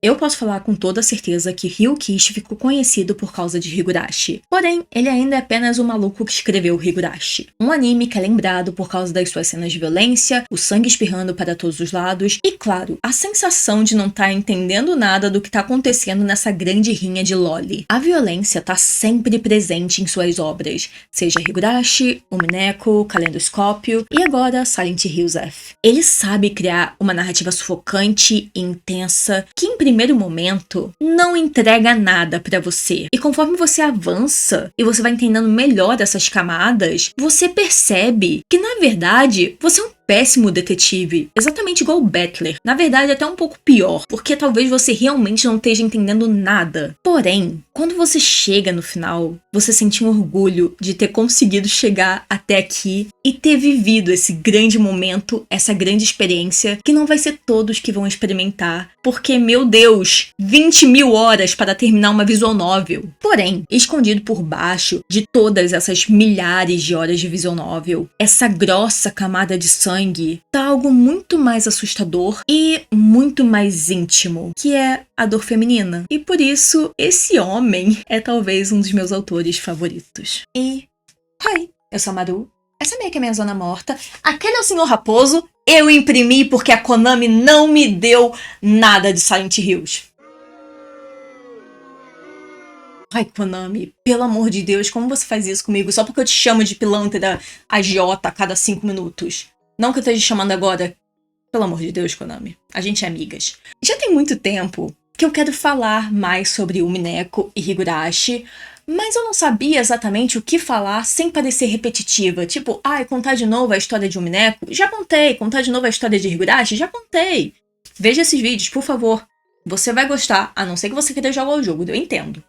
Eu posso falar com toda certeza que Ryukishi ficou conhecido por causa de Higurashi. Porém, ele ainda é apenas o maluco que escreveu Higurashi. Um anime que é lembrado por causa das suas cenas de violência, o sangue espirrando para todos os lados e, claro, a sensação de não estar entendendo nada do que está acontecendo nessa grande rinha de loli. A violência está sempre presente em suas obras, seja Higurashi, Umineko, Calendoscópio e agora Silent Hill Zeph. Ele sabe criar uma narrativa sufocante e intensa que, em primeiro momento, não entrega nada pra você. E conforme você avança e você vai entendendo melhor essas camadas, você percebe que, na verdade, você é um péssimo detetive, exatamente igual o Battler. Na verdade, até um pouco pior, porque talvez você realmente não esteja entendendo nada. Porém, quando você chega no final, você sente um orgulho de ter conseguido chegar até aqui e ter vivido esse grande momento, essa grande experiência, que não vai ser todos que vão experimentar, porque, meu Deus, 20.000 horas para terminar uma visual novel. Porém, escondido por baixo de todas essas milhares de horas de visual novel, essa grossa camada de sangue tá algo muito mais assustador e muito mais íntimo, que é a dor feminina. E por isso, esse homem é talvez um dos meus autores favoritos. E, oi, eu sou a Maru, essa meio que é minha zona morta, aquele é o Senhor Raposo, eu imprimi porque a Konami não me deu nada de Silent Hills. Ai, Konami, pelo amor de Deus, como você faz isso comigo? Só porque eu te chamo de pilantra agiota a cada 5 minutos. Não que eu esteja chamando agora. Pelo amor de Deus, Konami. A gente é amigas. Já tem muito tempo que eu quero falar mais sobre Umineko e Higurashi, mas eu não sabia exatamente o que falar sem parecer repetitiva. Tipo, contar de novo a história de Umineko? Já contei. Contar de novo a história de Higurashi? Já contei. Veja esses vídeos, por favor. Você vai gostar, a não ser que você queira jogar o jogo, eu entendo.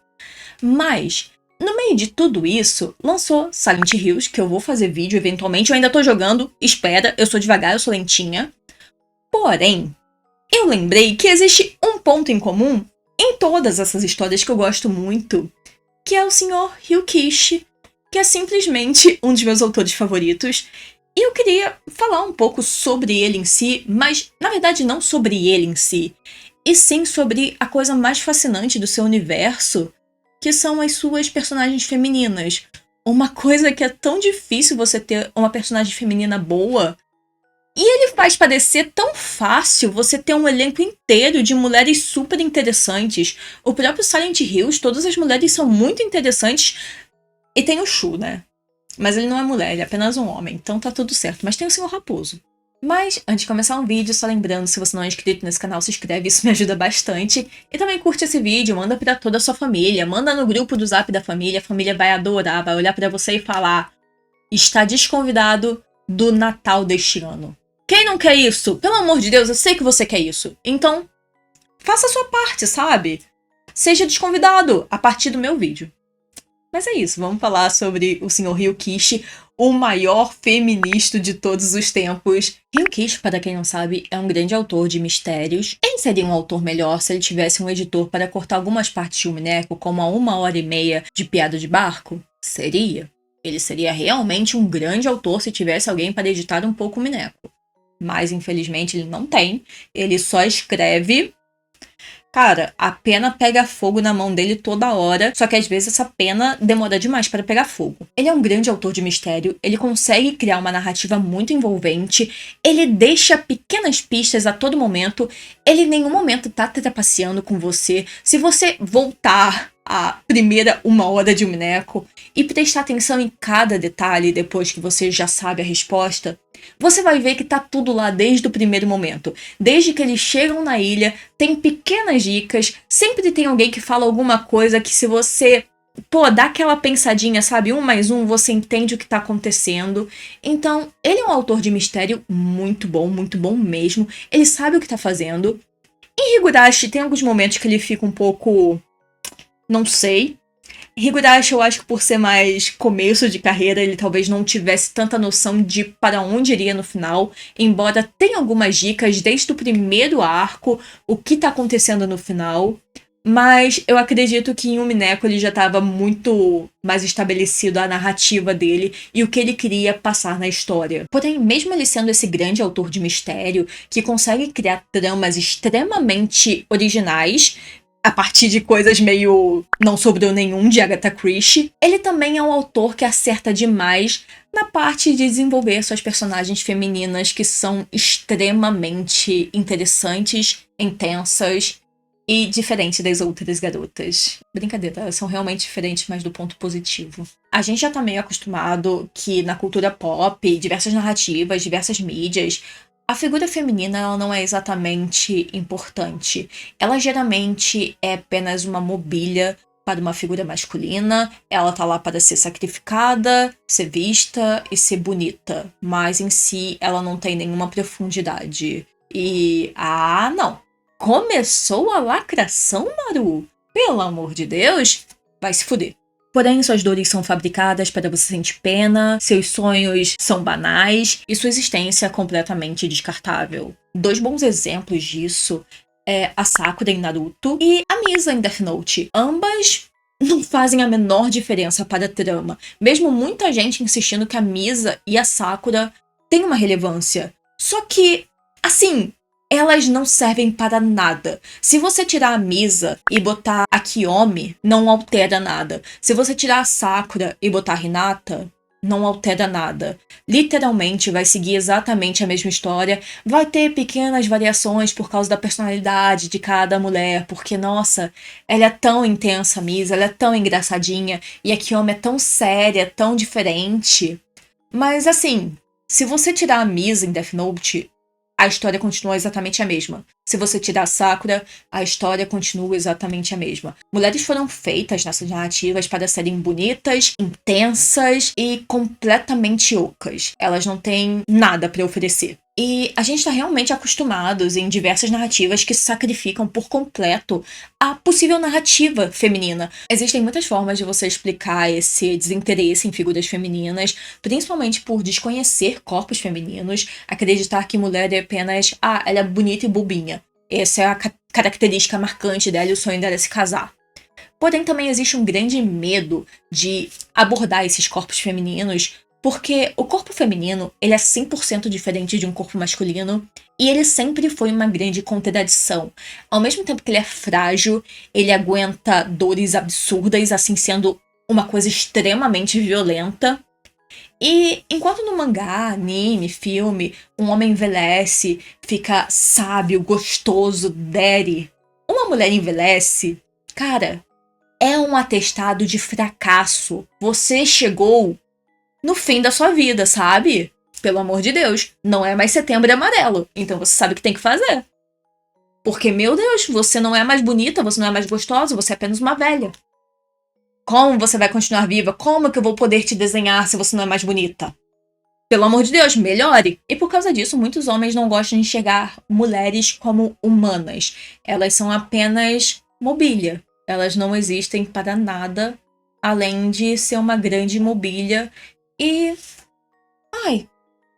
Mas, no meio de tudo isso, lançou Silent Hills, que eu vou fazer vídeo eventualmente. Eu ainda tô jogando, espera, eu sou devagar, eu sou lentinha. Porém, eu lembrei que existe um ponto em comum em todas essas histórias que eu gosto muito, que é o Sr. Ryukishi, que é simplesmente um dos meus autores favoritos. E eu queria falar um pouco sobre ele em si, mas na verdade não sobre ele em si, e sim sobre a coisa mais fascinante do seu universo, que são as suas personagens femininas. Uma coisa que é tão difícil você ter uma personagem feminina boa, e ele faz parecer tão fácil você ter um elenco inteiro de mulheres super interessantes. O próprio Silent Hills, todas as mulheres são muito interessantes, e tem o Shu, né? Mas ele não é mulher, ele é apenas um homem, então tá tudo certo. Mas tem o Senhor Raposo. Mas, antes de começar um vídeo, só lembrando, se você não é inscrito nesse canal, se inscreve, isso me ajuda bastante. E também curte esse vídeo, manda pra toda a sua família, manda no grupo do Zap da família, a família vai adorar, vai olhar pra você e falar: está desconvidado do Natal deste ano. Quem não quer isso? Pelo amor de Deus, eu sei que você quer isso. Então, faça a sua parte, sabe? Seja desconvidado a partir do meu vídeo. Mas é isso, vamos falar sobre o Sr. Ryukishi, o maior feminista de todos os tempos. Ryukishi, para quem não sabe, é um grande autor de mistérios. Ele seria um autor melhor se ele tivesse um editor para cortar algumas partes de Umineko, como a 1h30 de piada de barco? Seria. Ele seria realmente um grande autor se tivesse alguém para editar um pouco Umineko. Mas, infelizmente, ele não tem. Ele só escreve. Cara, a pena pega fogo na mão dele toda hora, só que às vezes essa pena demora demais para pegar fogo. Ele é um grande autor de mistério, ele consegue criar uma narrativa muito envolvente, ele deixa pequenas pistas a todo momento, ele em nenhum momento tá trapaceando com você. Se você voltar a primeira 1 hora de Umineko e prestar atenção em cada detalhe depois que você já sabe a resposta, você vai ver que tá tudo lá desde o primeiro momento. Desde que eles chegam na ilha, tem pequenas dicas, sempre tem alguém que fala alguma coisa que se você, dá aquela pensadinha, sabe? 1 mais 1, você entende o que tá acontecendo. Então, ele é um autor de mistério muito bom mesmo. Ele sabe o que tá fazendo. Em Higurashi, tem alguns momentos que ele fica um pouco... não sei. Higurashi, eu acho que por ser mais começo de carreira, ele talvez não tivesse tanta noção de para onde iria no final, embora tenha algumas dicas desde o primeiro arco, o que tá acontecendo no final. Mas eu acredito que em Umineko ele já estava muito mais estabelecido a narrativa dele e o que ele queria passar na história. Porém, mesmo ele sendo esse grande autor de mistério, que consegue criar tramas extremamente originais, a partir de coisas meio Não Sobrou Nenhum, de Agatha Christie, ele também é um autor que acerta demais na parte de desenvolver suas personagens femininas, que são extremamente interessantes, intensas e diferentes das outras garotas. Brincadeira, elas são realmente diferentes, mas do ponto positivo. A gente já tá meio acostumado que na cultura pop, diversas narrativas, diversas mídias, a figura feminina ela não é exatamente importante. Ela geralmente é apenas uma mobília para uma figura masculina. Ela tá lá para ser sacrificada, ser vista e ser bonita. Mas em si ela não tem nenhuma profundidade. E... não. Começou a lacração, Maru? Pelo amor de Deus, vai se fuder. Porém, suas dores são fabricadas para você sentir pena, seus sonhos são banais e sua existência é completamente descartável. 2 bons exemplos disso é a Sakura em Naruto e a Misa em Death Note. Ambas não fazem a menor diferença para a trama, mesmo muita gente insistindo que a Misa e a Sakura têm uma relevância. Só que, assim, elas não servem para nada. Se você tirar a Misa e botar a Kiyomi, não altera nada. Se você tirar a Sakura e botar a Hinata, não altera nada. Literalmente vai seguir exatamente a mesma história. Vai ter pequenas variações por causa da personalidade de cada mulher. Porque, nossa, ela é tão intensa, a Misa, ela é tão engraçadinha. E a Kiyomi é tão séria, tão diferente. Mas, assim, se você tirar a Misa em Death Note, a história continua exatamente a mesma. Se você tirar a Sakura, a história continua exatamente a mesma. Mulheres foram feitas nessas narrativas para serem bonitas, intensas e completamente ocas. Elas não têm nada para oferecer. E a gente está realmente acostumados em diversas narrativas que sacrificam por completo a possível narrativa feminina. Existem muitas formas de você explicar esse desinteresse em figuras femininas, principalmente por desconhecer corpos femininos, acreditar que mulher é apenas, ela é bonita e bobinha. Essa é a característica marcante dela e o sonho dela é se casar. Porém, também existe um grande medo de abordar esses corpos femininos, porque o corpo feminino, ele é 100% diferente de um corpo masculino e ele sempre foi uma grande contradição. Ao mesmo tempo que ele é frágil, ele aguenta dores absurdas, assim sendo uma coisa extremamente violenta. E enquanto no mangá, anime, filme, um homem envelhece, fica sábio, gostoso, daddy, uma mulher envelhece, cara, é um atestado de fracasso. Você chegou no fim da sua vida, sabe? Pelo amor de Deus, não é mais Setembro Amarelo. Então você sabe o que tem que fazer. Porque, meu Deus, você não é mais bonita, você não é mais gostosa, você é apenas uma velha. Como você vai continuar viva? Como que eu vou poder te desenhar se você não é mais bonita? Pelo amor de Deus, melhore! E por causa disso, muitos homens não gostam de enxergar mulheres como humanas. Elas são apenas mobília. Elas não existem para nada, além de ser uma grande mobília e...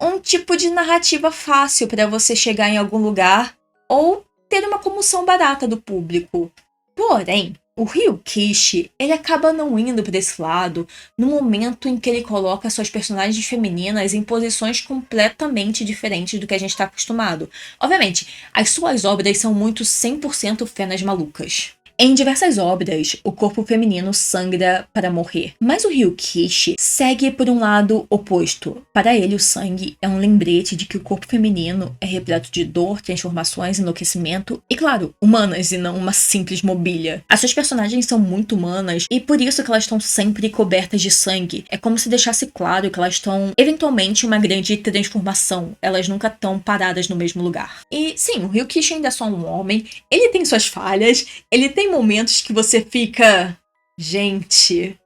um tipo de narrativa fácil para você chegar em algum lugar ou ter uma comoção barata do público. Porém, o Ryukishi, ele acaba não indo para esse lado no momento em que ele coloca suas personagens femininas em posições completamente diferentes do que a gente está acostumado. Obviamente, as suas obras são muito 100% fenas malucas. Em diversas obras, o corpo feminino sangra para morrer, mas o Ryukishi segue por um lado oposto. Para ele, o sangue é um lembrete de que o corpo feminino é repleto de dor, transformações, enlouquecimento e, claro, humanas e não uma simples mobília. As suas personagens são muito humanas e por isso que elas estão sempre cobertas de sangue. É como se deixasse claro que elas estão, eventualmente, em uma grande transformação. Elas nunca estão paradas no mesmo lugar. E, sim, o Ryukishi ainda é só um homem, ele tem suas falhas, ele tem momentos que você fica... Gente,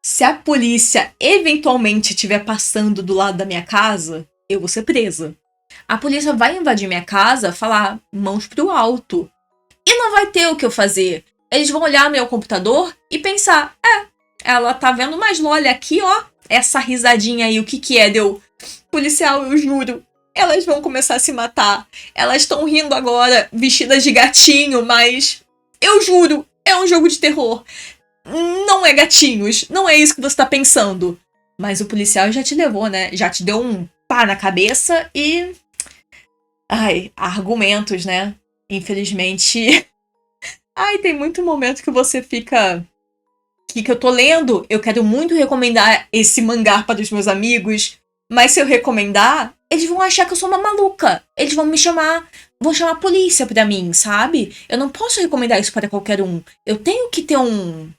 se a polícia eventualmente estiver passando do lado da minha casa, eu vou ser presa. A polícia vai invadir minha casa, falar mãos pro alto. E não vai ter o que eu fazer. Eles vão olhar meu computador e pensar, ela tá vendo mais LOL aqui, ó. Essa risadinha aí, o que é? Deu, policial, eu juro. Elas vão começar a se matar. Elas estão rindo agora, vestidas de gatinho, mas... Eu juro, é um jogo de terror. Não é gatinhos, não é isso que você tá pensando. Mas o policial já te levou, né? Já te deu um pá na cabeça e... Ai, argumentos, né? Infelizmente... Ai, tem muito momento que você fica... Que eu tô lendo, eu quero muito recomendar esse mangá para os meus amigos, mas se eu recomendar, eles vão achar que eu sou uma maluca. Eles vão me chamar... Vão chamar a polícia pra mim, sabe? Eu não posso recomendar isso para qualquer um. Eu tenho que ter um...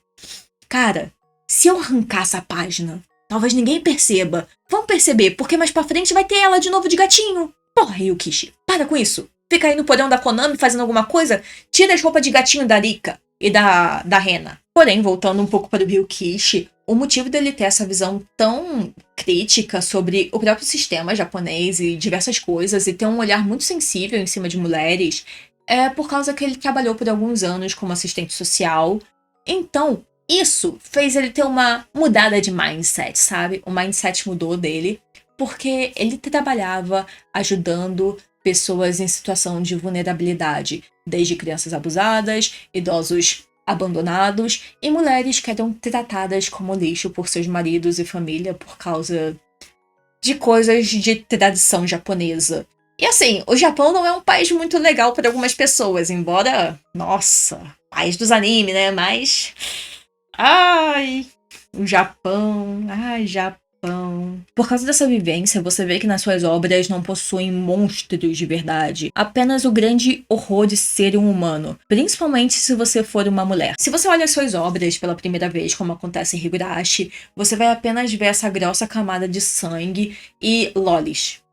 Cara, se eu arrancar essa página, talvez ninguém perceba. Vão perceber, porque mais pra frente vai ter ela de novo de gatinho. Porra, Yukishi, para com isso. Fica aí no porão da Konami fazendo alguma coisa, tira as roupas de gatinho da Rika e da Rena. Porém, voltando um pouco para o Ryukishi, o motivo dele ter essa visão tão crítica sobre o próprio sistema japonês e diversas coisas, e ter um olhar muito sensível em cima de mulheres, é por causa que ele trabalhou por alguns anos como assistente social. Então, isso fez ele ter uma mudada de mindset, sabe? O mindset mudou dele, porque ele trabalhava ajudando pessoas em situação de vulnerabilidade, desde crianças abusadas, idosos abandonados e mulheres que eram tratadas como lixo por seus maridos e família por causa de coisas de tradição japonesa. E assim, o Japão não é um país muito legal para algumas pessoas, embora, nossa, país dos anime, né? Mas, ai, o Japão, ai, Japão. Por causa dessa vivência, você vê que nas suas obras não possuem monstros de verdade, apenas o grande horror de ser um humano, principalmente se você for uma mulher. Se você olha as suas obras pela primeira vez, como acontece em Higurashi, você vai apenas ver essa grossa camada de sangue e lolis,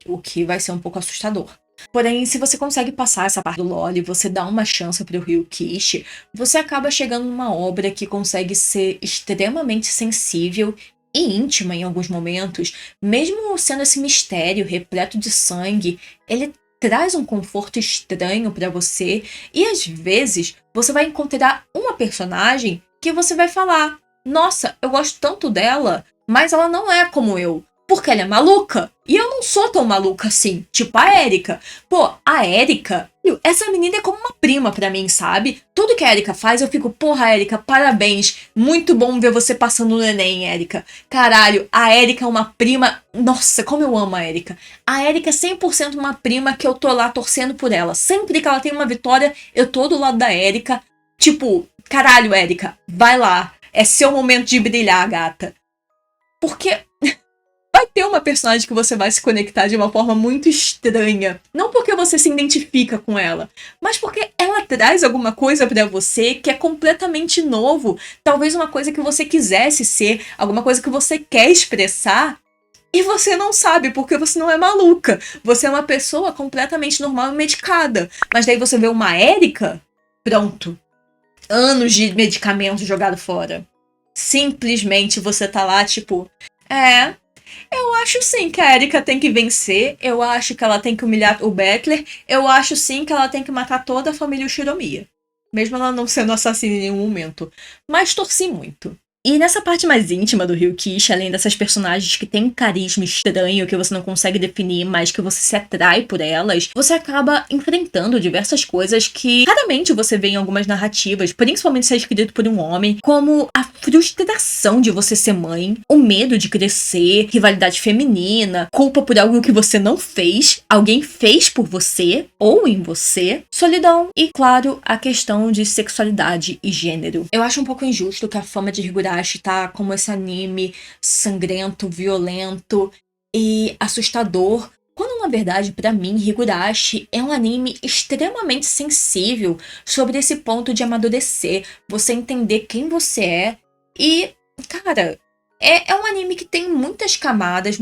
o que vai ser um pouco assustador. Porém, se você consegue passar essa parte do loli, você dá uma chance pro Ryukishi, você acaba chegando numa obra que consegue ser extremamente sensível e íntima em alguns momentos. Mesmo sendo esse mistério repleto de sangue, ele traz um conforto estranho pra você, e às vezes você vai encontrar uma personagem que você vai falar: nossa, eu gosto tanto dela, mas ela não é como eu. Porque ela é maluca. E eu não sou tão maluca assim. Tipo a Erika. Pô, a Erika... Essa menina é como uma prima pra mim, sabe? Tudo que a Erika faz, eu fico... Porra, Erika, parabéns. Muito bom ver você passando no Enem, Erika. Caralho, a Erika é uma prima... Nossa, como eu amo a Erika. A Erika é 100% uma prima que eu tô lá torcendo por ela. Sempre que ela tem uma vitória, eu tô do lado da Erika. Tipo, caralho, Erika, vai lá. É seu momento de brilhar, gata. Porque... vai ter uma personagem que você vai se conectar de uma forma muito estranha. Não porque você se identifica com ela, mas porque ela traz alguma coisa pra você que é completamente novo. Talvez uma coisa que você quisesse ser, alguma coisa que você quer expressar, e você não sabe, porque você não é maluca. Você é uma pessoa completamente normal e medicada. Mas daí você vê uma Erika, pronto. Anos de medicamento jogado fora. Simplesmente você tá lá, tipo... eu acho sim que a Erika tem que vencer, eu acho que ela tem que humilhar o Beckler, eu acho sim que ela tem que matar toda a família Shiromiya. Mesmo ela não sendo assassina em nenhum momento. Mas torci muito. E nessa parte mais íntima do Ryukishi, além dessas personagens que têm um carisma estranho, que você não consegue definir, mas que você se atrai por elas, você acaba enfrentando diversas coisas que raramente você vê em algumas narrativas, principalmente se é escrito por um homem, como a frustração de você ser mãe, o medo de crescer, rivalidade feminina, culpa por algo que você não fez, alguém fez por você ou em você, solidão e, claro, a questão de sexualidade e gênero. Eu acho um pouco injusto que a fama de Higurashi tá como esse anime sangrento, violento e assustador, quando na verdade pra mim Higurashi é um anime extremamente sensível sobre esse ponto de amadurecer, você entender quem você é e, cara, é um anime que tem muitas camadas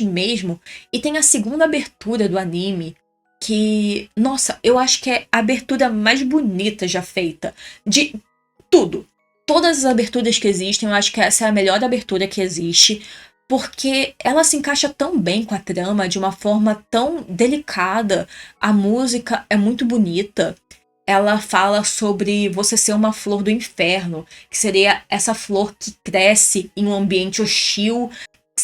mesmo, e tem a segunda abertura do anime que, nossa, eu acho que é a abertura mais bonita já feita de tudo. Todas as aberturas que existem, eu acho que essa é a melhor abertura que existe, porque ela se encaixa tão bem com a trama, de uma forma tão delicada. A música é muito bonita. Ela fala sobre você ser uma flor do inferno, que seria essa flor que cresce em um ambiente hostil,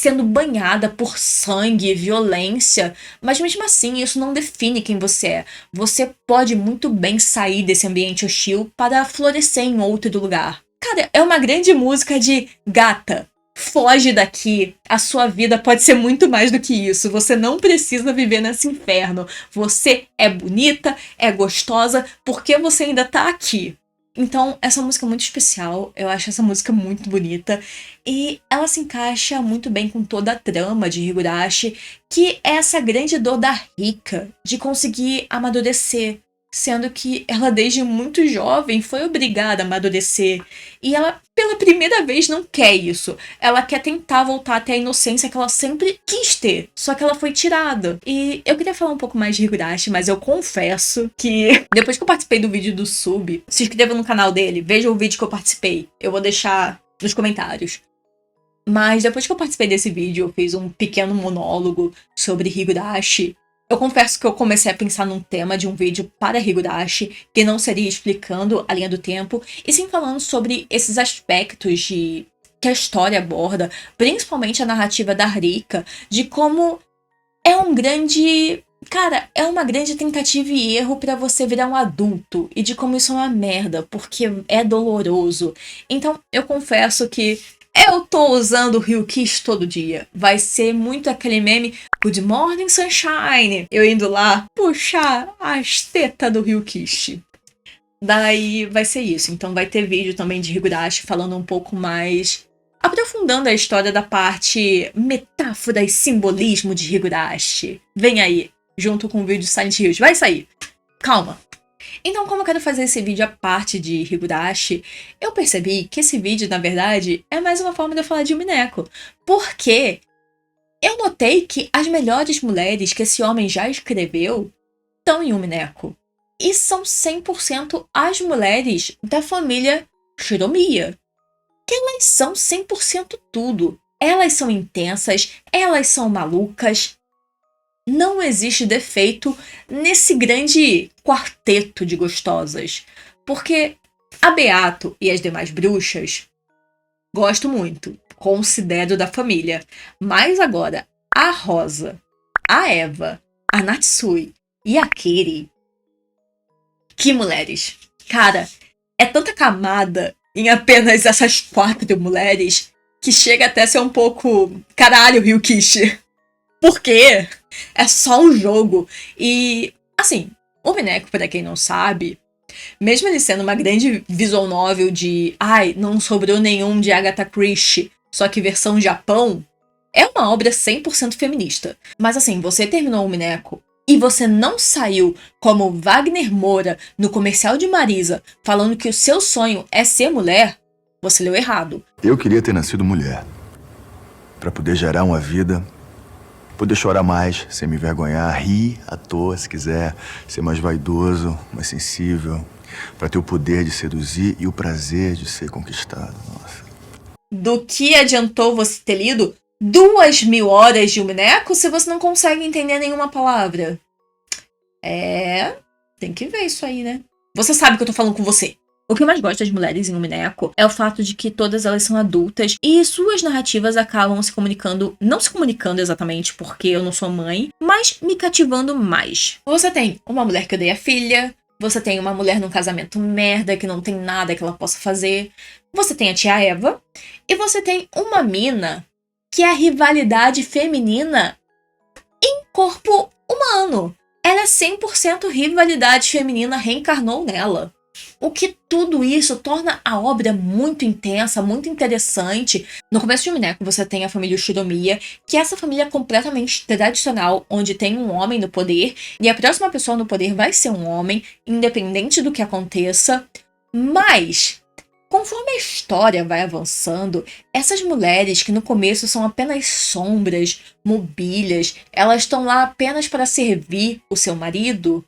sendo banhada por sangue, violência, mas mesmo assim isso não define quem você é. Você pode muito bem sair desse ambiente hostil para florescer em outro lugar. Cara, é uma grande música de gata. Foge daqui. A sua vida pode ser muito mais do que isso. Você não precisa viver nesse inferno. Você é bonita, é gostosa, porque você ainda tá aqui. Então, essa música é muito especial. Eu acho essa música muito bonita. E ela se encaixa muito bem com toda a trama de Higurashi, que é essa grande dor da Rika de conseguir amadurecer. Sendo que ela, desde muito jovem, foi obrigada a amadurecer. E ela, pela primeira vez, não quer isso. Ela quer tentar voltar até a inocência que ela sempre quis ter. Só que ela foi tirada. E eu queria falar um pouco mais de Higurashi, mas eu confesso que depois que eu participei do vídeo do Sub, se inscreva no canal dele, veja o vídeo que eu participei. Eu vou deixar nos comentários. Mas depois que eu participei desse vídeo, eu fiz um pequeno monólogo sobre Higurashi. Eu confesso que eu comecei a pensar num tema de um vídeo para Higurashi, que não seria explicando a linha do tempo, e sim falando sobre esses aspectos que a história aborda, principalmente a narrativa da Rika, de como é um grande... Cara, é uma grande tentativa e erro pra você virar um adulto, e de como isso é uma merda, porque é doloroso. Então, eu confesso que eu tô usando o Ryukishi todo dia. Vai ser muito aquele meme Good Morning Sunshine. Eu indo lá puxar as tetas do Ryukishi. Daí vai ser isso. Então vai ter vídeo também de Higurashi falando um pouco mais, aprofundando a história da parte metáfora e simbolismo de Higurashi. Vem aí, junto com o vídeo de Silent Hills. Vai sair. Calma. Então, como eu quero fazer esse vídeo à parte de Higurashi, eu percebi que esse vídeo, na verdade, é mais uma forma de eu falar de Umineko. Porque eu notei que as melhores mulheres que esse homem já escreveu estão em Umineko. E são 100% as mulheres da família Shiromiya. Que elas são 100% tudo. Elas são intensas, elas são malucas. Não existe defeito nesse grande quarteto de gostosas. Porque a Beato e as demais bruxas, gosto muito, considero da família. Mas agora, a Rosa, a Eva, a Natsui e a Kiri, que mulheres! Cara, é tanta camada em apenas essas 4 mulheres que chega até a ser um pouco... Caralho, Ryukishi! Por quê? É só um jogo. E, assim, o Umineko, pra quem não sabe, mesmo ele sendo uma grande visual novel de não sobrou nenhum de Agatha Christie, só que versão Japão, é uma obra 100% feminista. Mas assim, você terminou o Umineko e você não saiu como Wagner Moura no comercial de Marisa, falando que o seu sonho é ser mulher, você leu errado. Eu queria ter nascido mulher, pra poder gerar uma vida... Poder chorar mais, sem me envergonhar, rir à toa se quiser, ser mais vaidoso, mais sensível, pra ter o poder de seduzir e o prazer de ser conquistado. Nossa. Do que adiantou você ter lido 2.000 horas de Umineko se você não consegue entender nenhuma palavra? Tem que ver isso aí, né? Você sabe que eu tô falando com você. O que eu mais gosto das mulheres em Umineko é o fato de que todas elas são adultas e suas narrativas acabam se comunicando, não se comunicando exatamente porque eu não sou mãe, mas me cativando mais. Você tem uma mulher que odeia a filha, você tem uma mulher num casamento merda que não tem nada que ela possa fazer, você tem a tia Eva, e você tem uma mina que é a rivalidade feminina em corpo humano. Ela é 100% rivalidade feminina, reencarnou nela. O que tudo isso torna a obra muito intensa, muito interessante. No começo de Umineko você tem a família Shiromiya, que é essa família completamente tradicional, onde tem um homem no poder, e a próxima pessoa no poder vai ser um homem, independente do que aconteça. Mas, conforme a história vai avançando, essas mulheres que no começo são apenas sombras, mobílias, elas estão lá apenas para servir o seu marido,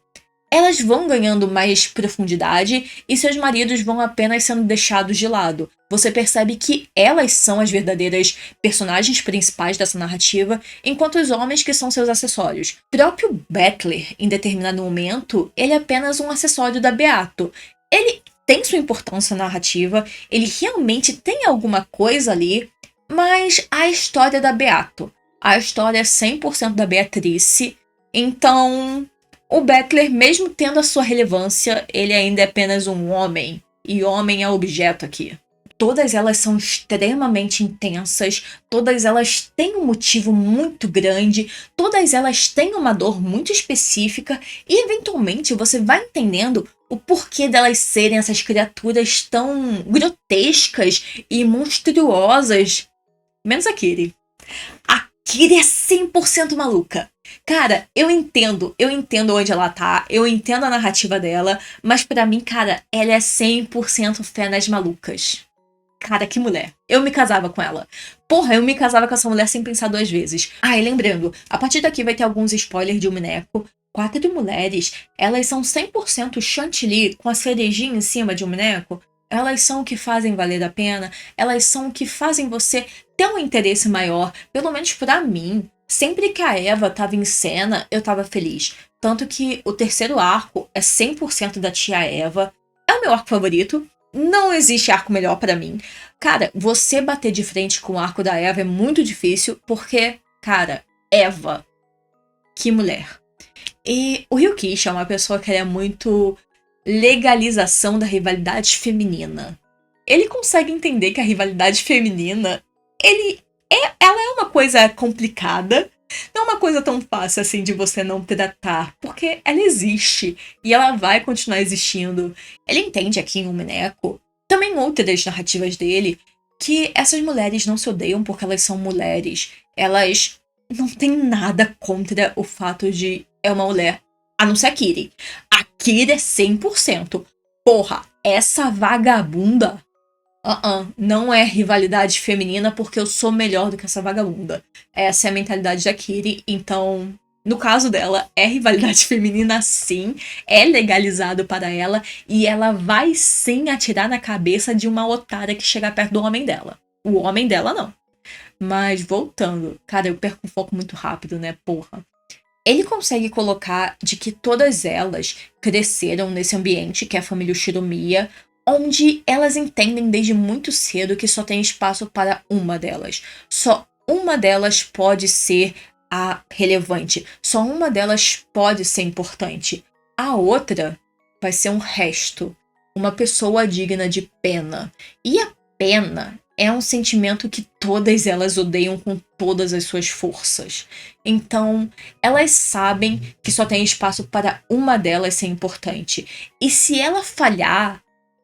elas vão ganhando mais profundidade e seus maridos vão apenas sendo deixados de lado. Você percebe que elas são as verdadeiras personagens principais dessa narrativa, enquanto os homens que são seus acessórios. O próprio Battler, em determinado momento, ele é apenas um acessório da Beato. Ele tem sua importância narrativa, ele realmente tem alguma coisa ali, Mas a história da Beato, a história é 100% da Beatrice, então o Battler, mesmo tendo a sua relevância, ele ainda é apenas um homem, e homem é objeto aqui. Todas elas são extremamente intensas, todas elas têm um motivo muito grande, todas elas têm uma dor muito específica e eventualmente você vai entendendo o porquê delas serem essas criaturas tão grotescas e monstruosas. Menos a Kiri. A Kiri é 100% maluca. Cara, eu entendo onde ela tá, eu entendo a narrativa dela, mas pra mim, cara, ela é 100% fé nas malucas. Cara, que mulher. Eu me casava com ela. Porra, eu me casava com essa mulher sem pensar 2 vezes. Ah, e lembrando, a partir daqui vai ter alguns spoilers de Umineko. 4 mulheres, elas são 100% chantilly com a cerejinha em cima de Umineko. Elas são o que fazem valer a pena. Elas são o que fazem você ter um interesse maior. Pelo menos pra mim. Sempre que a Eva tava em cena, eu tava feliz. Tanto que o 3º arco é 100% da tia Eva. É o meu arco favorito. Não existe arco melhor pra mim. Cara, você bater de frente com o arco da Eva é muito difícil, porque, cara, Eva, que mulher. E o Ryukishi é uma pessoa que é muito legalização da rivalidade feminina. Ele consegue entender que a rivalidade feminina, ela é uma coisa complicada, não é uma coisa tão fácil assim de você não tratar, porque ela existe e ela vai continuar existindo. Ele entende aqui em Umineko, também outras narrativas dele, que essas mulheres não se odeiam porque elas são mulheres. Elas não têm nada contra o fato de é uma mulher, a não ser a Kiri. A Kiri é 100%. Porra, essa vagabunda... não é rivalidade feminina porque eu sou melhor do que essa vagabunda. Essa é a mentalidade da Kiri, então, no caso dela, é rivalidade feminina sim, é legalizado para ela e ela vai sim atirar na cabeça de uma otária que chegar perto do homem dela. O homem dela não. Mas voltando, cara, eu perco o foco muito rápido, né, porra. Ele consegue colocar de que todas elas cresceram nesse ambiente que é a família Shiromiya, onde elas entendem desde muito cedo que só tem espaço para uma delas. Só uma delas pode ser a relevante. Só uma delas pode ser importante. A outra vai ser um resto. Uma pessoa digna de pena. E a pena é um sentimento que todas elas odeiam com todas as suas forças. Então, elas sabem que só tem espaço para uma delas ser importante. E se ela falhar,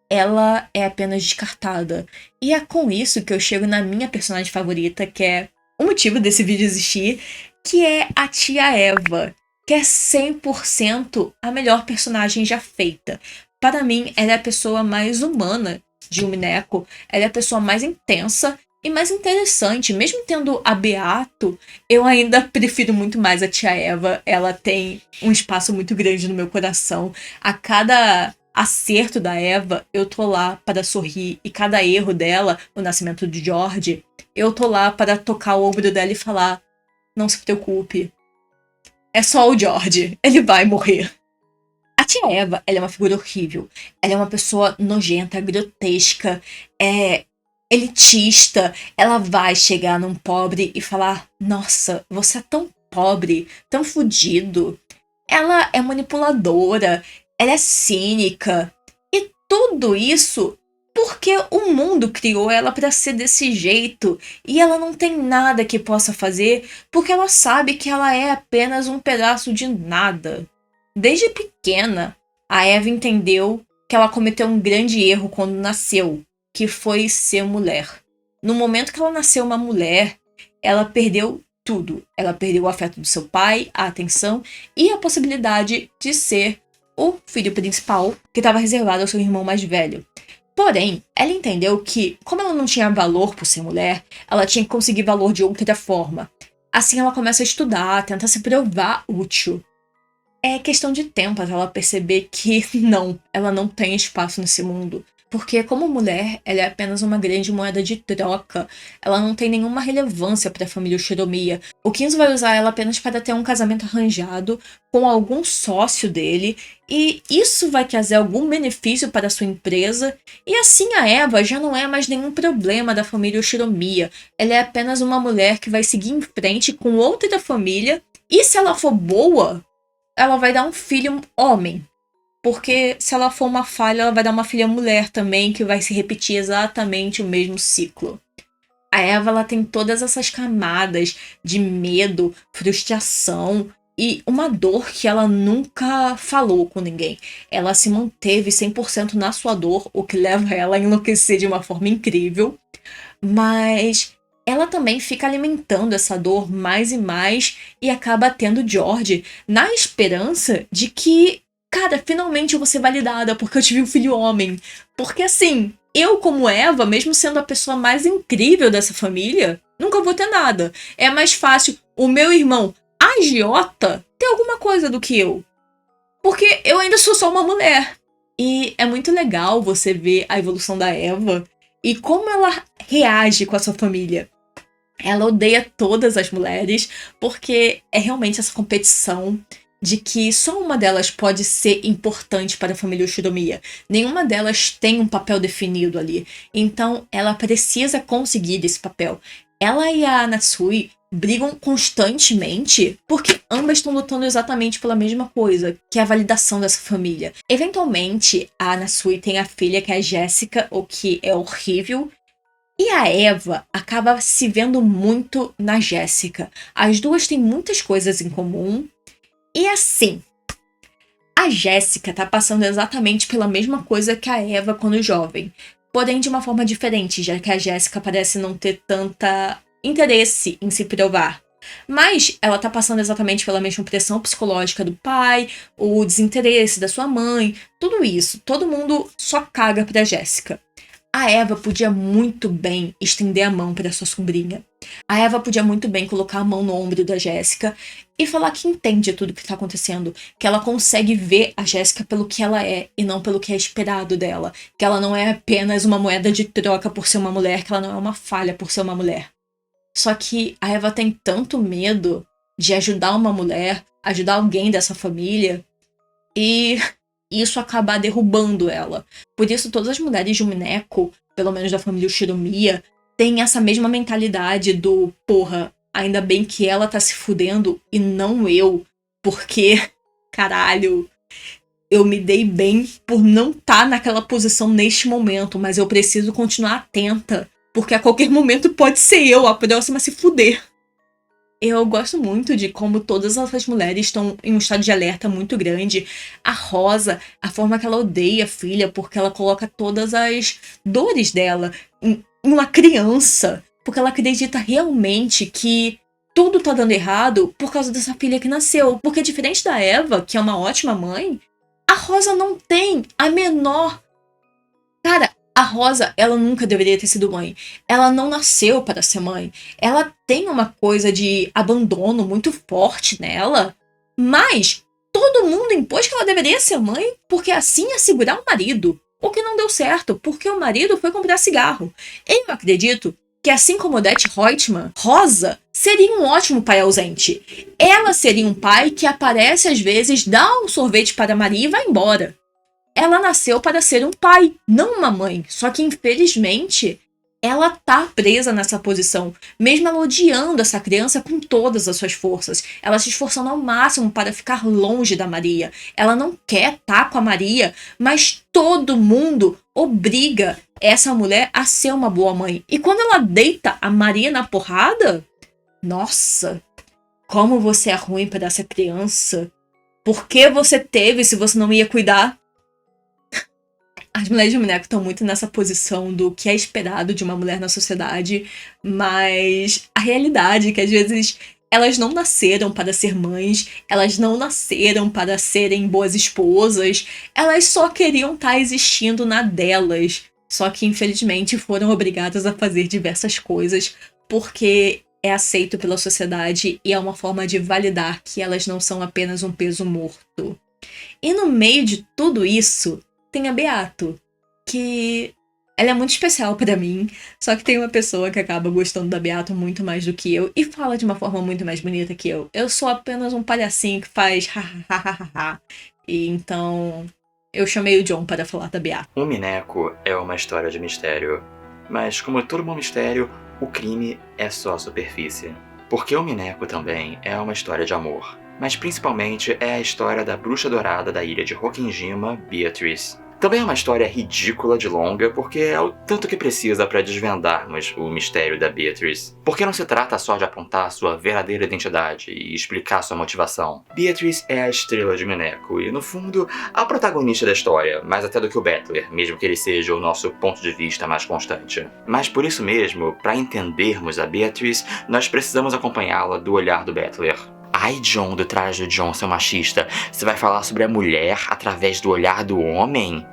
ela é apenas descartada. E é com isso que eu chego na minha personagem favorita, que é o motivo desse vídeo existir, que é a tia Eva, que é 100% a melhor personagem já feita. Para mim, ela é a pessoa mais humana de Umineko, ela é a pessoa mais intensa e mais interessante. Mesmo tendo a Beato, eu ainda prefiro muito mais a tia Eva. Ela tem um espaço muito grande no meu coração. A cada acerto da Eva, eu tô lá para sorrir. E cada erro dela, o nascimento de George, eu tô lá para tocar o ombro dela e falar: não se preocupe, é só o George, ele vai morrer. A tia Eva, ela é uma figura horrível. Ela é uma pessoa nojenta, grotesca, elitista. Ela vai chegar num pobre e falar: nossa, você é tão pobre, tão fudido. Ela é manipuladora, ela é cínica. E tudo isso porque o mundo criou ela pra ser desse jeito. E ela não tem nada que possa fazer porque ela sabe que ela é apenas um pedaço de nada. Desde pequena, a Eva entendeu que ela cometeu um grande erro quando nasceu, que foi ser mulher. No momento que ela nasceu uma mulher, ela perdeu tudo. Ela perdeu o afeto do seu pai, a atenção e a possibilidade de ser o filho principal, que estava reservado ao seu irmão mais velho. Porém, ela entendeu que, como ela não tinha valor por ser mulher, ela tinha que conseguir valor de outra forma. Assim ela começa a estudar, tenta se provar útil. É questão de tempo até ela perceber que não, ela não tem espaço nesse mundo. Porque como mulher, ela é apenas uma grande moeda de troca. Ela não tem nenhuma relevância para a família Shiromiya. O Kinzo vai usar ela apenas para ter um casamento arranjado com algum sócio dele, e isso vai trazer algum benefício para a sua empresa. E assim a Eva já não é mais nenhum problema da família Shiromiya. Ela é apenas uma mulher que vai seguir em frente com outra da família, e se ela for boa, ela vai dar um filho homem. Porque se ela for uma falha, ela vai dar uma filha mulher também, que vai se repetir exatamente o mesmo ciclo. A Eva, ela tem todas essas camadas de medo, frustração e uma dor que ela nunca falou com ninguém. Ela se manteve 100% na sua dor, o que leva ela a enlouquecer de uma forma incrível. Mas ela também fica alimentando essa dor mais e mais e acaba tendo George na esperança de que, cara, finalmente eu vou ser validada porque eu tive um filho homem. Porque assim, eu como Eva, mesmo sendo a pessoa mais incrível dessa família, nunca vou ter nada. É mais fácil o meu irmão agiota ter alguma coisa do que eu. Porque eu ainda sou só uma mulher. E é muito legal você ver a evolução da Eva e como ela reage com a sua família. Ela odeia todas as mulheres porque é realmente essa competição de que só uma delas pode ser importante para a família Shiromiya. Nenhuma delas tem um papel definido ali. Então, ela precisa conseguir esse papel. Ela e a Natsui brigam constantemente porque ambas estão lutando exatamente pela mesma coisa, que é a validação dessa família. Eventualmente, a Natsui tem a filha, que é a Jéssica, o que é horrível. E a Eva acaba se vendo muito na Jéssica. As duas têm muitas coisas em comum. E assim, a Jéssica tá passando exatamente pela mesma coisa que a Eva quando jovem. Porém de uma forma diferente, já que a Jéssica parece não ter tanta interesse em se provar. Mas ela tá passando exatamente pela mesma pressão psicológica do pai, o desinteresse da sua mãe, tudo isso. Todo mundo só caga pra Jéssica. A Eva podia muito bem estender a mão para sua sobrinha. A Eva podia muito bem colocar a mão no ombro da Jéssica e falar que entende tudo que tá acontecendo, que ela consegue ver a Jéssica pelo que ela é e não pelo que é esperado dela, que ela não é apenas uma moeda de troca por ser uma mulher, que ela não é uma falha por ser uma mulher. Só que a Eva tem tanto medo de ajudar uma mulher, ajudar alguém dessa família, e isso acabar derrubando ela. Por isso, todas as mulheres de Mineko, pelo menos da família Shiromiya, têm essa mesma mentalidade do, porra, ainda bem que ela tá se fudendo e não eu, porque, caralho, eu me dei bem por não estar naquela posição neste momento, mas eu preciso continuar atenta, porque a qualquer momento pode ser eu a próxima a se fuder. Eu gosto muito de como todas essas mulheres estão em um estado de alerta muito grande. A Rosa, a forma que ela odeia a filha, porque ela coloca todas as dores dela em uma criança. Porque ela acredita realmente que tudo tá dando errado por causa dessa filha que nasceu. Porque diferente da Eva, que é uma ótima mãe, a Rosa não tem a menor... Cara, a Rosa, ela nunca deveria ter sido mãe. Ela não nasceu para ser mãe. Ela tem uma coisa de abandono muito forte nela, mas todo mundo impôs que ela deveria ser mãe porque assim ia segurar o marido. O que não deu certo, porque o marido foi comprar cigarro. Eu acredito que, assim como Odette Reutemann, Rosa seria um ótimo pai ausente. Ela seria um pai que aparece às vezes, dá um sorvete para Maria e vai embora. Ela nasceu para ser um pai, não uma mãe. Só que, infelizmente, ela tá presa nessa posição. Mesmo ela odiando essa criança com todas as suas forças. Ela se esforçando ao máximo para ficar longe da Maria. Ela não quer estar com a Maria, mas todo mundo obriga essa mulher a ser uma boa mãe. E quando ela deita a Maria na porrada... Nossa, como você é ruim para essa criança. Por que você teve se você não ia cuidar? As mulheres de Mineko estão muito nessa posição do que é esperado de uma mulher na sociedade, mas a realidade é que às vezes elas não nasceram para ser mães, elas não nasceram para serem boas esposas, elas só queriam estar existindo na delas. Só que infelizmente foram obrigadas a fazer diversas coisas porque é aceito pela sociedade e é uma forma de validar que elas não são apenas um peso morto. E no meio de tudo isso, tem a Beato, que ela é muito especial pra mim, só que tem uma pessoa que acaba gostando da Beato muito mais do que eu e fala de uma forma muito mais bonita que eu. Eu sou apenas um palhacinho que faz ha. E então eu chamei o John para falar da Beato. O Mineko é uma história de mistério, mas como todo bom mistério, o crime é só a superfície. Porque o Mineko também é uma história de amor, mas principalmente é a história da bruxa dourada da ilha de Hokenjima, Beatrice. Também é uma história ridícula de longa, porque é o tanto que precisa para desvendarmos o mistério da Beatrice. Porque não se trata só de apontar sua verdadeira identidade e explicar sua motivação. Beatrice é a estrela de Mineko e, no fundo, a protagonista da história, mais até do que o Battler, mesmo que ele seja o nosso ponto de vista mais constante. Mas por isso mesmo, para entendermos a Beatrice, nós precisamos acompanhá-la do olhar do Battler. Ai, John, do traje do John, seu machista, você vai falar sobre a mulher através do olhar do homem?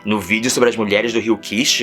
No vídeo sobre as mulheres do Rio Kish?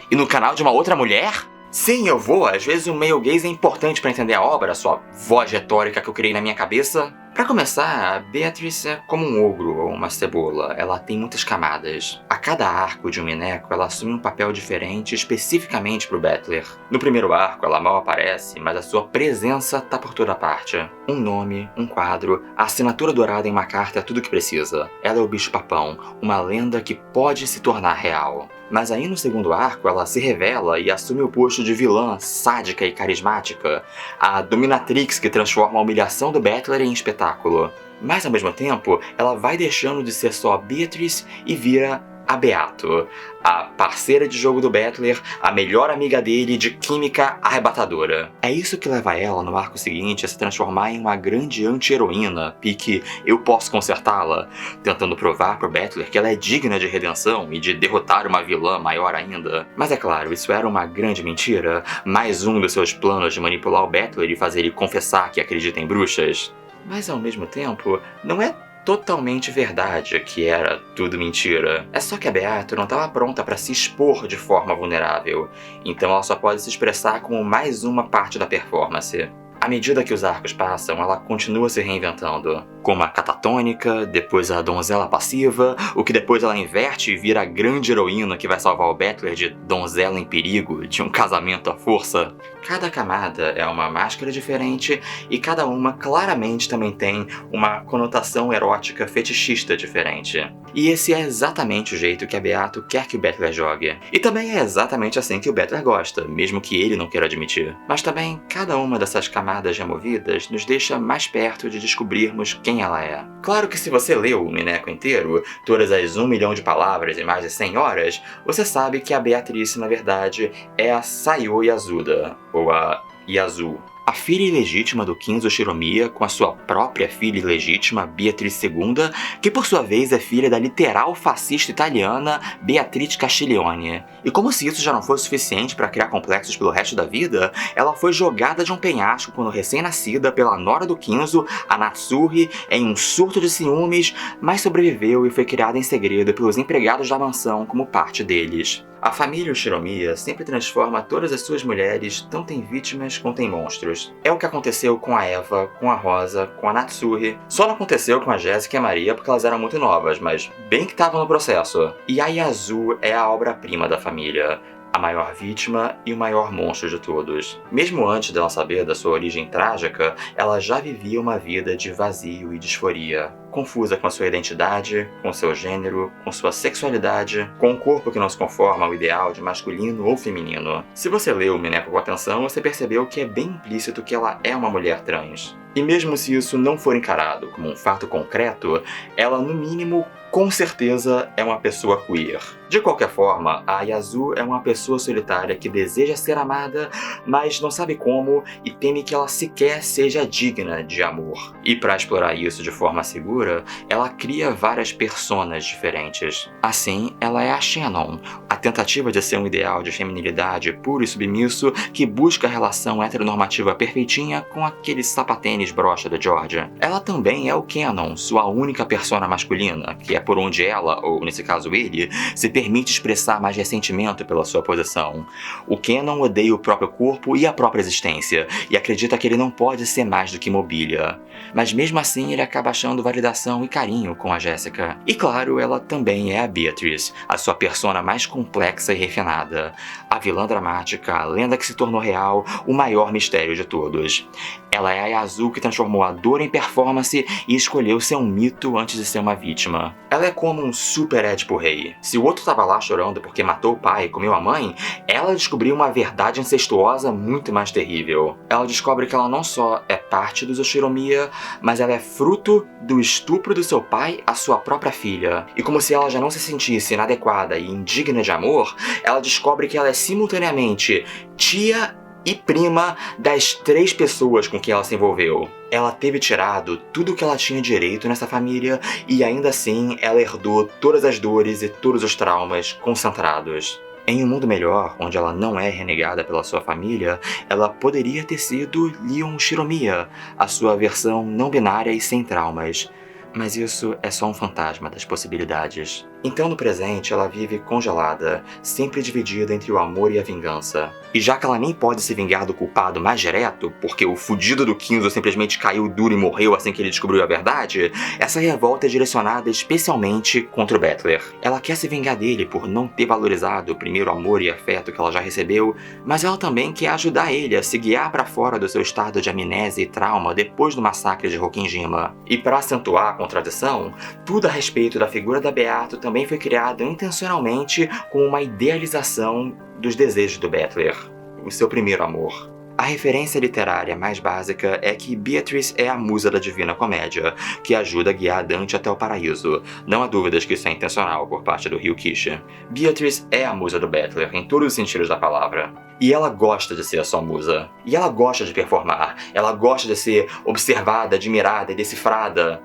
E no canal de uma outra mulher? Sim, eu vou. Às vezes o male gaze é importante para entender a obra, sua voz retórica que eu criei na minha cabeça. Para começar, a Beatrice é como um ogro ou uma cebola. Ela tem muitas camadas. A cada arco de um Mineko, ela assume um papel diferente especificamente pro Battler. No primeiro arco, ela mal aparece, mas a sua presença tá por toda parte. Um nome, um quadro, a assinatura dourada em uma carta é tudo que precisa. Ela é o bicho-papão, uma lenda que pode se tornar real. Mas aí no segundo arco, ela se revela e assume o posto de vilã, sádica e carismática. A dominatrix que transforma a humilhação do Battler em espetáculo. Mas ao mesmo tempo, ela vai deixando de ser só a Beatrice e vira a Beato, a parceira de jogo do Battler, a melhor amiga dele de química arrebatadora. É isso que leva ela, no arco seguinte, a se transformar em uma grande anti-heroína, pique eu posso consertá-la, tentando provar pro Battler que ela é digna de redenção e de derrotar uma vilã maior ainda. Mas é claro, isso era uma grande mentira, mais um dos seus planos de manipular o Battler e fazer ele confessar que acredita em bruxas. Mas ao mesmo tempo, não é totalmente verdade que era tudo mentira. É só que a Beato não estava pronta para se expor de forma vulnerável, então ela só pode se expressar como mais uma parte da performance. À medida que os arcos passam, ela continua se reinventando, como a catatônica, depois a donzela passiva, o que depois ela inverte e vira a grande heroína que vai salvar o Battler de donzela em perigo, de um casamento à força. Cada camada é uma máscara diferente e cada uma claramente também tem uma conotação erótica fetichista diferente. E esse é exatamente o jeito que a Beato quer que o Battler jogue. E também é exatamente assim que o Battler gosta, mesmo que ele não queira admitir. Mas também, cada uma dessas camadas removidas nos deixa mais perto de descobrirmos quem ela é. Claro que se você leu o Mineko inteiro, todas as 1 milhão de palavras e mais de 100 horas, você sabe que a Beatrice, na verdade, é a Sayo Yasuda, ou a Yasu. A filha ilegítima do Kinzo Shiromiya, com a sua própria filha ilegítima, Beatrice II, que por sua vez é filha da literal fascista italiana Beatrice Castiglione. E como se isso já não fosse suficiente para criar complexos pelo resto da vida, ela foi jogada de um penhasco quando recém-nascida pela nora do Kinzo, a Natsuri, em um surto de ciúmes, mas sobreviveu e foi criada em segredo pelos empregados da mansão como parte deles. A família Shiromiya sempre transforma todas as suas mulheres tanto em vítimas quanto em monstros. É o que aconteceu com a Eva, com a Rosa, com a Natsuri. Só não aconteceu com a Jéssica e a Maria porque elas eram muito novas, mas bem que estavam no processo. E a Yasu é a obra-prima da família, a maior vítima e o maior monstro de todos. Mesmo antes dela saber da sua origem trágica, ela já vivia uma vida de vazio e disforia. Confusa com a sua identidade, com seu gênero, com sua sexualidade, com um corpo que não se conforma ao ideal de masculino ou feminino. Se você leu o Mineko com atenção, você percebeu que é bem implícito que ela é uma mulher trans. E mesmo se isso não for encarado como um fato concreto, ela, no mínimo, com certeza é uma pessoa queer. De qualquer forma, a Yasu é uma pessoa solitária que deseja ser amada, mas não sabe como e teme que ela sequer seja digna de amor. E para explorar isso de forma segura, ela cria várias personas diferentes. Assim, ela é a Shannon, a tentativa de ser um ideal de feminilidade puro e submisso que busca a relação heteronormativa perfeitinha com aquele sapatênis broxa da Georgia. Ela também é o Canon, sua única persona masculina, que é por onde ela, ou nesse caso ele, se permite expressar mais ressentimento pela sua posição. O Kenan odeia o próprio corpo e a própria existência, e acredita que ele não pode ser mais do que mobília. Mas mesmo assim ele acaba achando validação e carinho com a Jessica. E claro, ela também é a Beatrice, a sua persona mais complexa e refinada. A vilã dramática, a lenda que se tornou real, o maior mistério de todos. Ela é a Yazoo que transformou a dor em performance e escolheu ser um mito antes de ser uma vítima. Ela é como um super Édipo Rei. Se o outro estava lá chorando porque matou o pai e comeu a mãe, ela descobriu uma verdade incestuosa muito mais terrível. Ela descobre que ela não só é parte dos Oshiromiya, mas ela é fruto do estupro do seu pai à sua própria filha. E como se ela já não se sentisse inadequada e indigna de amor, ela descobre que ela é simultaneamente tia e prima das 3 pessoas com quem ela se envolveu. Ela teve tirado tudo o que ela tinha direito nessa família e ainda assim ela herdou todas as dores e todos os traumas concentrados. Em um mundo melhor, onde ela não é renegada pela sua família, ela poderia ter sido Leon Shiromiya, a sua versão não binária e sem traumas. Mas isso é só um fantasma das possibilidades. Então no presente ela vive congelada, sempre dividida entre o amor e a vingança. E já que ela nem pode se vingar do culpado mais direto, porque o fudido do Kinzo simplesmente caiu duro e morreu assim que ele descobriu a verdade, essa revolta é direcionada especialmente contra o Battler. Ela quer se vingar dele por não ter valorizado o primeiro amor e afeto que ela já recebeu, mas ela também quer ajudar ele a se guiar para fora do seu estado de amnésia e trauma depois do massacre de Hokenjima. E para acentuar a contradição, tudo a respeito da figura da Beato também foi criado intencionalmente com uma idealização dos desejos do Battler, o seu primeiro amor. A referência literária mais básica é que Beatrice é a musa da Divina Comédia, que ajuda a guiar Dante até o paraíso. Não há dúvidas que isso é intencional por parte do Ryukishi. Beatrice é a musa do Battler, em todos os sentidos da palavra. E ela gosta de ser a sua musa. E ela gosta de performar. Ela gosta de ser observada, admirada e decifrada,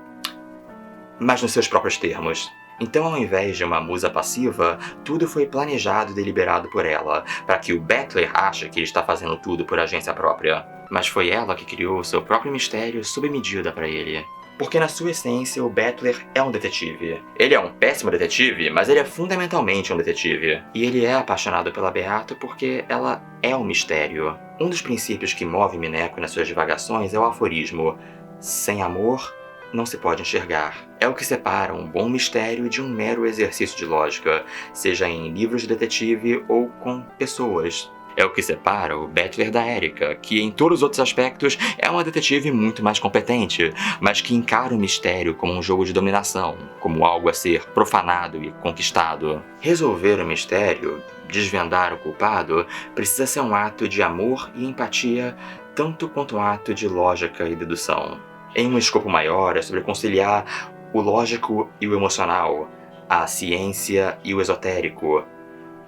mas nos seus próprios termos. Então, ao invés de uma musa passiva, tudo foi planejado e deliberado por ela, para que o Battler ache que ele está fazendo tudo por agência própria. Mas foi ela que criou o seu próprio mistério sob medida para ele. Porque na sua essência, o Battler é um detetive. Ele é um péssimo detetive, mas ele é fundamentalmente um detetive. E ele é apaixonado pela Beato porque ela é um mistério. Um dos princípios que move Mineko nas suas divagações é o aforismo: sem amor, não se pode enxergar. É o que separa um bom mistério de um mero exercício de lógica, seja em livros de detetive ou com pessoas. É o que separa o Battler da Erika, que em todos os outros aspectos é uma detetive muito mais competente, mas que encara o mistério como um jogo de dominação, como algo a ser profanado e conquistado. Resolver o mistério, desvendar o culpado, precisa ser um ato de amor e empatia, tanto quanto um ato de lógica e dedução. Em um escopo maior, é sobre conciliar o lógico e o emocional, a ciência e o esotérico,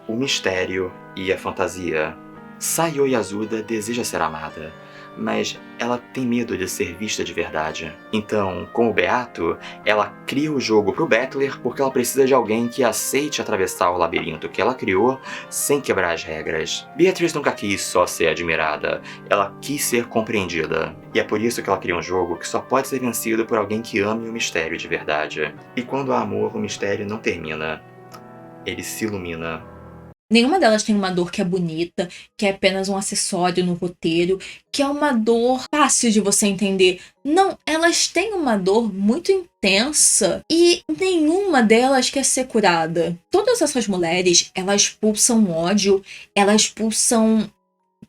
o mistério e a fantasia. Sayo Yasuda deseja ser amada, mas ela tem medo de ser vista de verdade. Então, com o Beato, ela cria o jogo pro Battler porque ela precisa de alguém que aceite atravessar o labirinto que ela criou sem quebrar as regras. Beatrice nunca quis só ser admirada, ela quis ser compreendida. E é por isso que ela cria um jogo que só pode ser vencido por alguém que ame o mistério de verdade. E quando há amor, o mistério não termina, ele se ilumina. Nenhuma delas tem uma dor que é bonita, que é apenas um acessório no roteiro, que é uma dor fácil de você entender. Não, elas têm uma dor muito intensa e nenhuma delas quer ser curada. Todas essas mulheres, elas pulsam ódio, elas pulsam...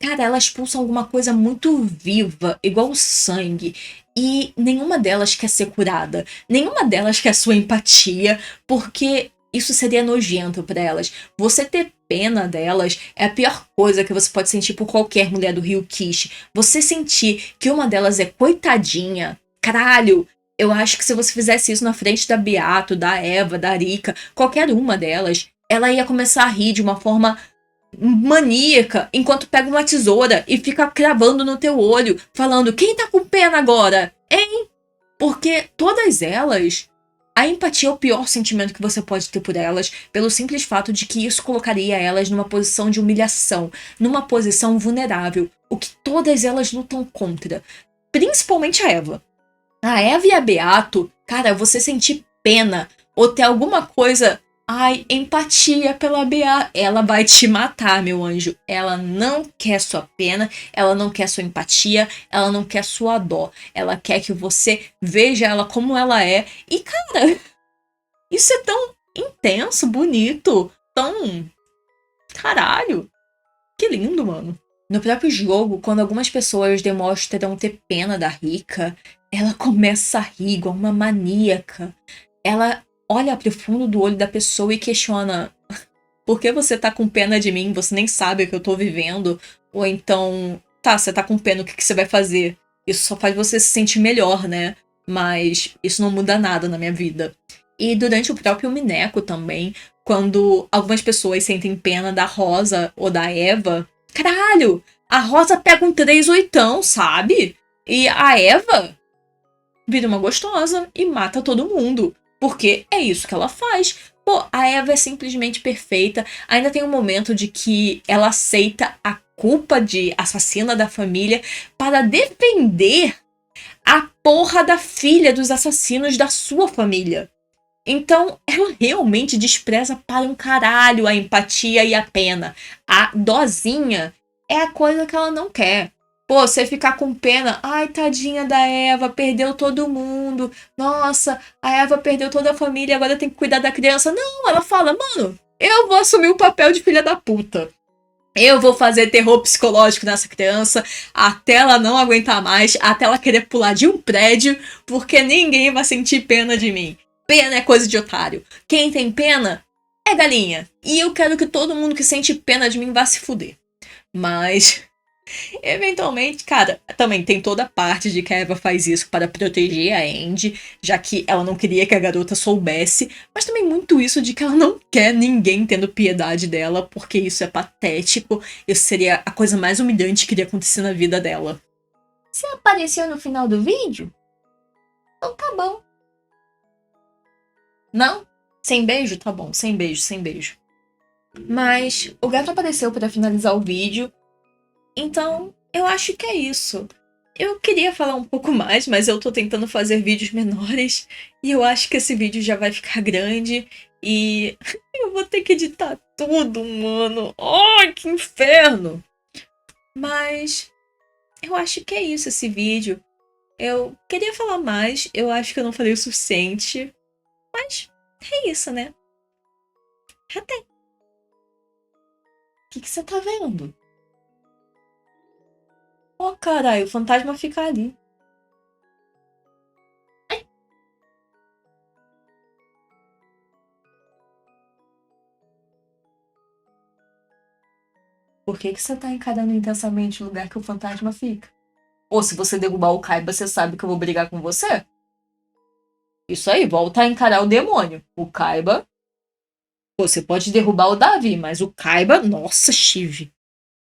Cara, elas pulsam alguma coisa muito viva, igual o sangue. E nenhuma delas quer ser curada. Nenhuma delas quer sua empatia, porque... isso seria nojento pra elas. Você ter pena delas é a pior coisa que você pode sentir por qualquer mulher do Ryukishi. Você sentir que uma delas é coitadinha, caralho, eu acho que se você fizesse isso na frente da Beato, da Eva, da Rika, qualquer uma delas, ela ia começar a rir de uma forma maníaca, enquanto pega uma tesoura e fica cravando no teu olho, falando, quem tá com pena agora? Hein? Porque todas elas... a empatia é o pior sentimento que você pode ter por elas, pelo simples fato de que isso colocaria elas numa posição de humilhação, numa posição vulnerável, o que todas elas lutam contra. Principalmente a Eva. A Eva e a Beato, cara, você sentir pena ou ter alguma coisa. Ai, empatia pela BA. Ela vai te matar, meu anjo. Ela não quer sua pena, ela não quer sua empatia, ela não quer sua dó. Ela quer que você veja ela como ela é. E, cara, isso é tão intenso, bonito, tão. Caralho. Que lindo, mano. No próprio jogo, quando algumas pessoas demonstram ter pena da Rika, ela começa a rir igual uma maníaca. Ela olha pro fundo do olho da pessoa e questiona: por que você tá com pena de mim? Você nem sabe o que eu tô vivendo? Ou então, tá, você tá com pena, o que você vai fazer? Isso só faz você se sentir melhor, né? Mas isso não muda nada na minha vida. E durante o próprio Mineco também, quando algumas pessoas sentem pena da Rosa ou da Eva, caralho! A Rosa pega um 3/8, sabe? E a Eva vira uma gostosa e mata todo mundo. Porque é isso que ela faz. Pô, a Eva é simplesmente perfeita. Ainda tem um momento de que ela aceita a culpa de assassina da família para defender a porra da filha dos assassinos da sua família. Então, ela realmente despreza para um caralho a empatia e a pena. A dozinha é a coisa que ela não quer. Pô, você ficar com pena, ai, tadinha da Eva, perdeu todo mundo. Nossa, a Eva perdeu toda a família, agora tem que cuidar da criança. Não, ela fala, mano, eu vou assumir o papel de filha da puta. Eu vou fazer terror psicológico nessa criança até ela não aguentar mais, até ela querer pular de um prédio, porque ninguém vai sentir pena de mim. Pena é coisa de otário. Quem tem pena é galinha. E eu quero que todo mundo que sente pena de mim vá se fuder. Mas, eventualmente, cara, também tem toda a parte de que a Eva faz isso para proteger a Andy, já que ela não queria que a garota soubesse, mas também muito isso de que ela não quer ninguém tendo piedade dela, porque isso é patético, isso seria a coisa mais humilhante que iria acontecer na vida dela. Você apareceu no final do vídeo? Então tá bom. Não? Sem beijo? Tá bom, sem beijo, sem beijo. Mas o gato apareceu para finalizar o vídeo, então eu acho que é isso. Eu queria falar um pouco mais, mas eu tô tentando fazer vídeos menores e eu acho que esse vídeo já vai ficar grande e eu vou ter que editar tudo, mano. Ai, que inferno! Mas eu acho que é isso esse vídeo. Eu queria falar mais, eu acho que eu não falei o suficiente, mas é isso, né? Até. O que você tá vendo? Oh, caralho, o fantasma fica ali. Ai. Por que você tá encarando intensamente o lugar que o fantasma fica? Ou se você derrubar o Kaiba, você sabe que eu vou brigar com você? Isso aí, volta a encarar o demônio. O Kaiba. Você pode derrubar o Davi, mas o Kaiba. Nossa, Chive.